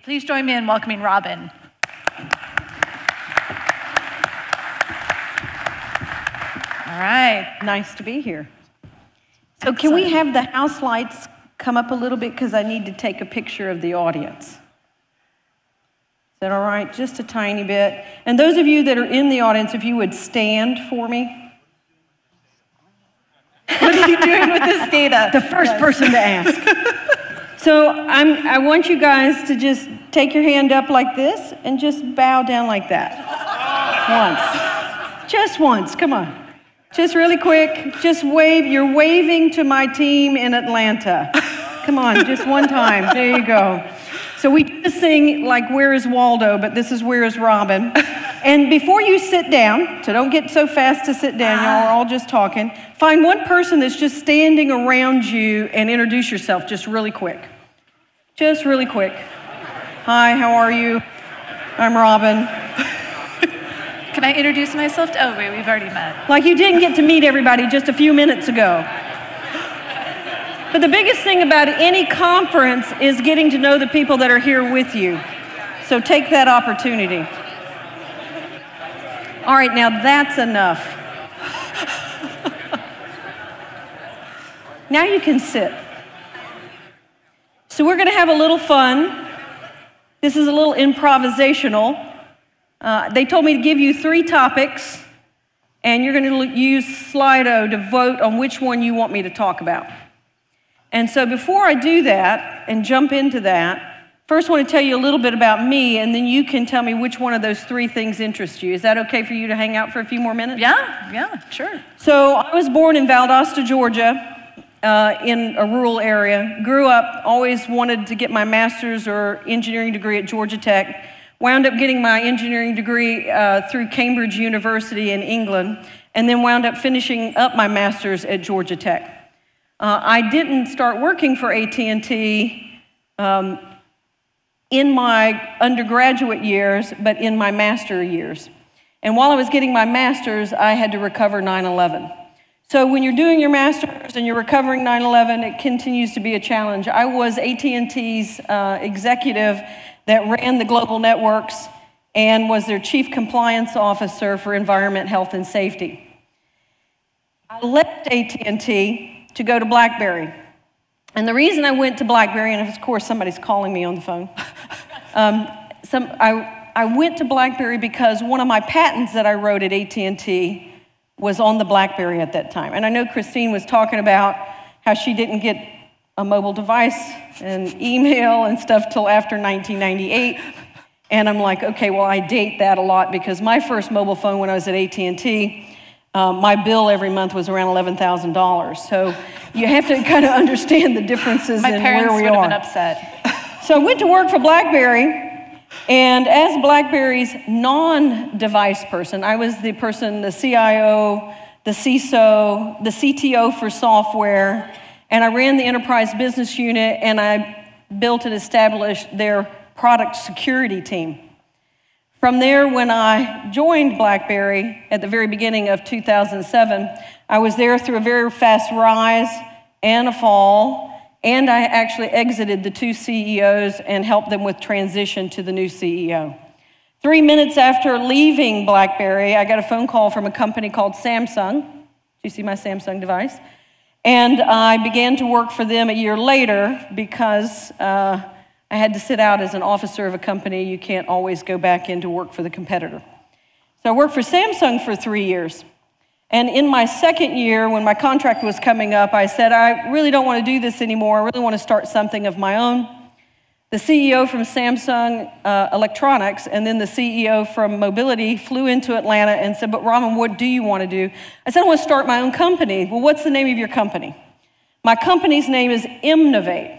Please join me in welcoming Robin. All right. Nice to be here. So can we have the house lights come up a little bit, because I need to take a picture of the audience. Is that all right? Just a tiny bit. And those of you that are in the audience, if you would stand for me. What are you doing with this data? The first person to ask. So I want you guys to just take your hand up like this and just bow down like that. Once. Just once. Come on. Just really quick. Just wave. You're waving to my team in Atlanta. Come on, just one time. There you go. So we do this thing like Where is Waldo, but this is Where is Robin. And before you sit down, so don't get so fast to sit down, y'all are all just talking, find one person that's just standing around you and introduce yourself just really quick. Just really quick. Hi, how are you? I'm Robin. Can I introduce myself? Oh, wait, we've already met. Like you didn't get to meet everybody just a few minutes ago. But the biggest thing about any conference is getting to know the people that are here with you. So take that opportunity. All right, now that's enough. Now you can sit. So we're going to have a little fun. This is a little improvisational. They told me to give you 3 topics, and you're going to use Slido to vote on which one you want me to talk about. And so before I do that and jump into that, first I want to tell you a little bit about me, and then you can tell me which one of those 3 things interests you. Is that okay for you to hang out for a few more minutes? Yeah, sure. So I was born in Valdosta, Georgia, in a rural area. Grew up, always wanted to get my master's or engineering degree at Georgia Tech. Wound up getting my engineering degree through Cambridge University in England, and then wound up finishing up my master's at Georgia Tech. I didn't start working for AT&T in my undergraduate years, but in my master years. And while I was getting my master's, I had to recover 9/11. So when you're doing your master's and you're recovering 9/11, it continues to be a challenge. I was AT&T's executive that ran the global networks and was their chief compliance officer for environment, health, and safety. I left AT&T to go to BlackBerry. And the reason I went to BlackBerry, and of course somebody's calling me on the phone, I went to BlackBerry because one of my patents that I wrote at AT&T was on the BlackBerry at that time. And I know Christine was talking about how she didn't get a mobile device and email and stuff till after 1998. And I'm like, okay, well, I date that a lot because my first mobile phone when I was at AT&T, my bill every month was around $11,000. So you have to kind of understand the differences in where we are. My parents would have been upset. So I went to work for BlackBerry, and as BlackBerry's non-device person, I was the person, the CIO, the CISO, the CTO for software, and I ran the enterprise business unit, and I built and established their product security team. From there, when I joined BlackBerry at the very beginning of 2007, I was there through a very fast rise and a fall, and I actually exited the 2 CEOs and helped them with transition to the new CEO. 3 minutes after leaving BlackBerry, I got a phone call from a company called Samsung. Do you see my Samsung device? And I began to work for them a year later because I had to sit out as an officer of a company. You can't always go back in to work for the competitor. So I worked for Samsung for 3 years. And in my second year, when my contract was coming up, I said, I really don't want to do this anymore. I really want to start something of my own. The CEO from Samsung Electronics and then the CEO from Mobility flew into Atlanta and said, but Robin, what do you want to do? I said, I want to start my own company. Well, what's the name of your company? My company's name is Bienfait.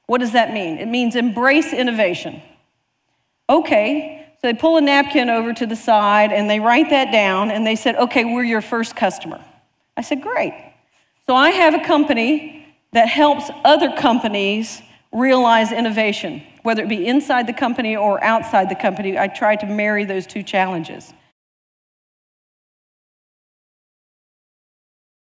What does that mean? It means embrace innovation. Okay, so they pull a napkin over to the side and they write that down and they said, okay, we're your first customer. I said, great. So I have a company that helps other companies realize innovation, whether it be inside the company or outside the company. I try to marry those 2 challenges.